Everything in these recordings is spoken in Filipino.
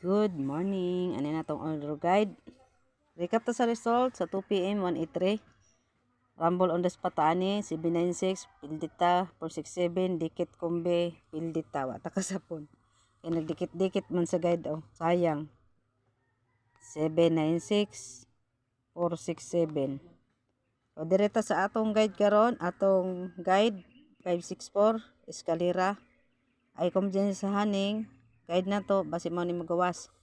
Good morning. Ano na tong order guide? Recap to sa result sa 2 p.m. 183. Rumble on the spot ani 796 Pildita 467 Dikit Kumbe Pildita wa ta kasapon. Kaya nagdikit-dikit man sa guide Sayang. 796 467. O direta sa atong guide karon, atong guide 564 eskalera ay kumdyan sa haning guide na to basi mo ni magawas.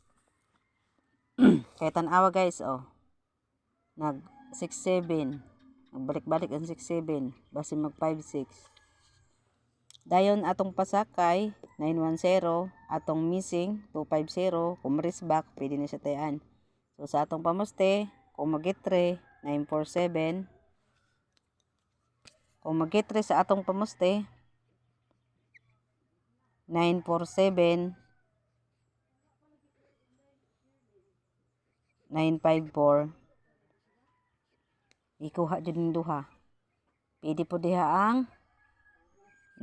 Kaya tanawa guys nag 67 nagbalik-balik ang 67 basi mag 56 dayon atong pasakay 910 atong missing 250 kung back pwede na siya tayan. So sa atong pamuste kung magitre 947 kung magitre sa atong pamuste 947 954 ikuha jud ning duha. Pwede po diha ang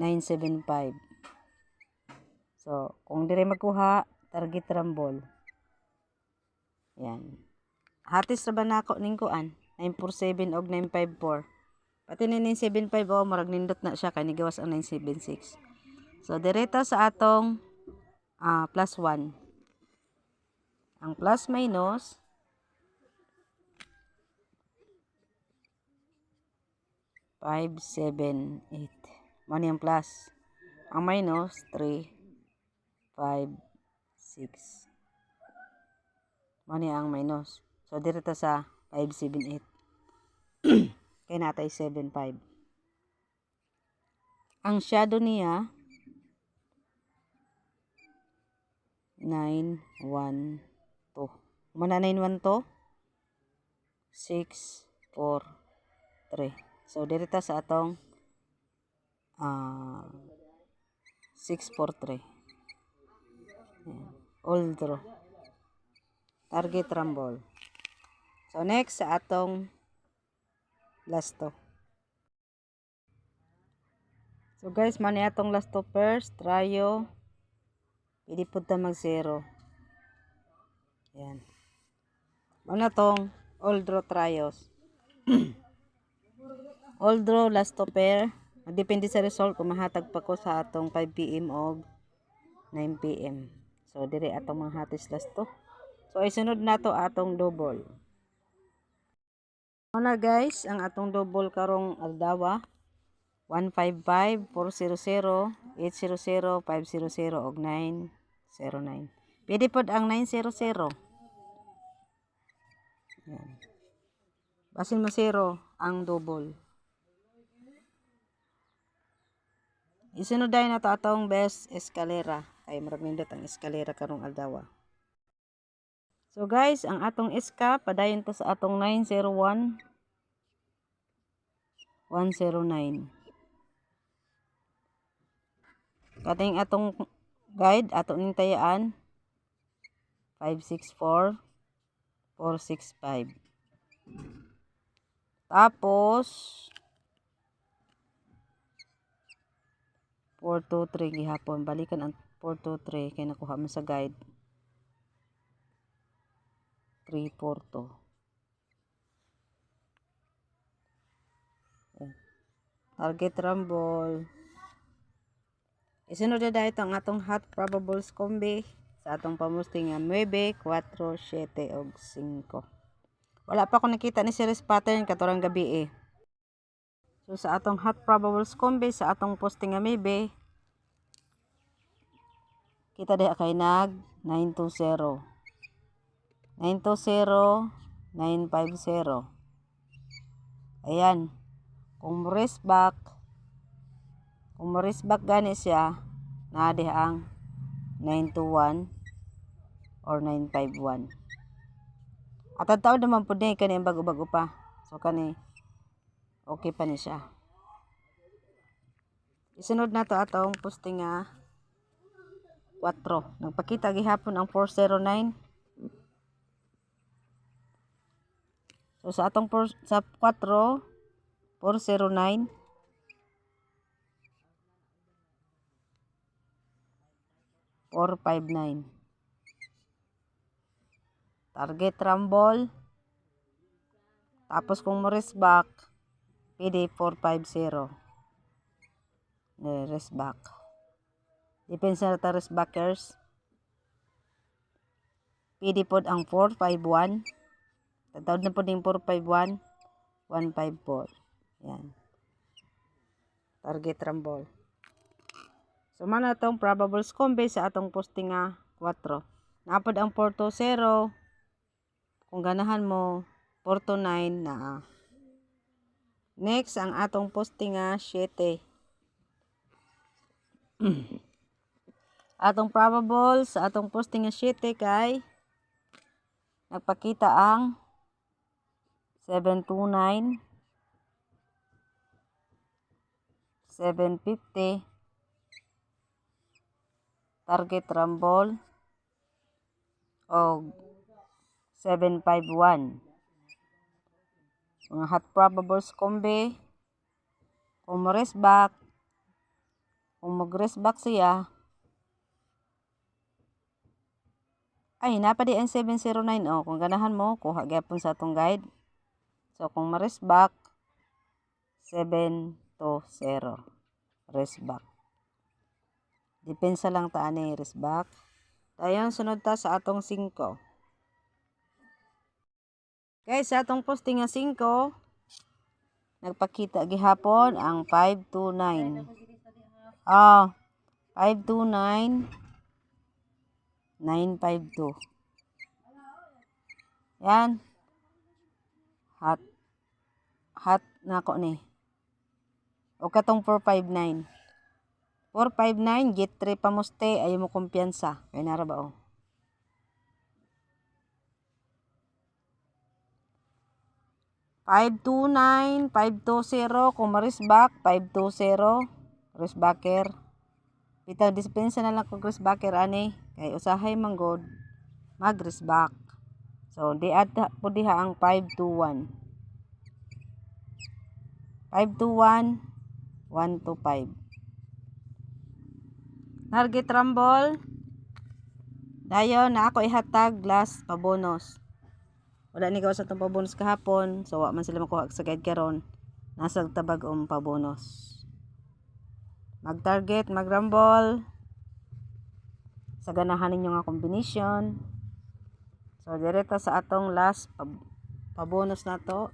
975. So, kung dire magkuha, target rumble. Yan. Hatis ra ba nako ning kuan? 947 og 954. Pati na 975 marag nindot na siya kay nigawas ang 976. So, direto sa atong plus 1. Ang plus minus 5, 7, 8. Mano yung plus. Ang minus 3, 5, 6. Mano ang minus. So, dito sa 5, 7, 8. Kaya natay 7, 5. Ang shadow niya 9, 1, 2. Muna 9, 1, 2. 6, 4, 3. So, dito sa atong 6, 4, 3. All draw. Target rumble. So, next sa atong last to. So, guys, mani atong last to first. Trayo. Pwede po ta mag 0. Yan. Muna tong all draw trayos. All draw last to pair. Depende sa result kung mahatag pa ko sa atong 5 p.m. o 9 p.m. So, dire atong mga hatis last to. So, isunod na to atong double. Una guys, ang atong double karong aldawa. 155, 400, 800, 500, og 909. Pwede po ang 900. Yan. Basin mo 0 ang double. Isunod dahil na to atong best eskalera. Ay marag nindot ang eskalera karong aldawa. So guys, ang atong eska padayon to sa atong 901 109. Kating atong guide ato ning tayaan 564 465. Tapos 423 gihapon, balikan ang 423 kay nakuha mo sa guide 342. Target rumble. Isunod na dahil ang atong hot probables combi sa atong pamusting nga 9, 4, 7 og 5. Wala pa ko nakita ni series pattern katurang gabi So sa atong hot probables combi sa atong posting nga maybe kita diha kay nag 920 920 950. Ayan. Kung mo-raise back gani siya na diha ang 921 or 951. At ang taon naman po din kani ang bago-bago pa. So kani okay pa ni siya. Isunod na to atong posting nga 4. Nagpakita gihapon ang 409. So sa atong sa 4 409 459. Target rumble. Tapos kung mo rest back, pwede 450. Rest back. Depende sa rest backers. Pwede po ang 451. Tatawad na po din 451. 154. Yan. Target rumble. So, mana itong probable combe sa atong posting nga 4. Naapod ang 420. Kung ganahan mo, 429 na. Next, ang atong posting nga 7. Atong probable sa atong posting nga 7 kay nagpakita ang 729, 750, target rumble, o 751. Mga hot probables kombe, kung mag-rest back siya, ay napadi ang 709. Kung ganahan mo, kuha gyapon sa atong guide. So, kung ma-rest back, 720. Rest back. Depensa lang taan ni rest back. Dayon, sunod ta sa atong 5. Guys, sa atong posting nga 5, nagpakita gihapon ang 529. 529, 952. Yan. Hot na ako ni. O katong 459. 459, get 3 pamuste, ayaw mo kumpiyansa. Kaya nara ba 529, 520, kung ma-rest back, 520, rest backer. Pitang dispensa na lang kung rest backer, ani. Kaya usahay manggod, mag-rest back. So, di ata po diha ang 521. 521, 125. Target rumble. Dayon na ako ihatag last pabonus. Wala ni gawas sa itong pabonus kahapon. So, wa man sila makuha sa guide karon. Nasa tabag pabonus. Mag-target, mag-rumble. Sa ganahan ninyo nga combination. So, direta sa atong last pabonus na to.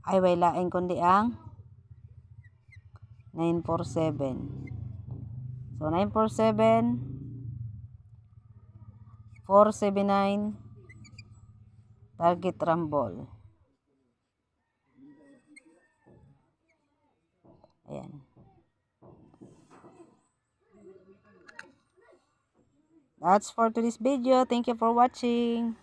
Ay, way laing kundi ang 947. So, 947, 479, target rumble. Ayan. That's for today's video. Thank you for watching.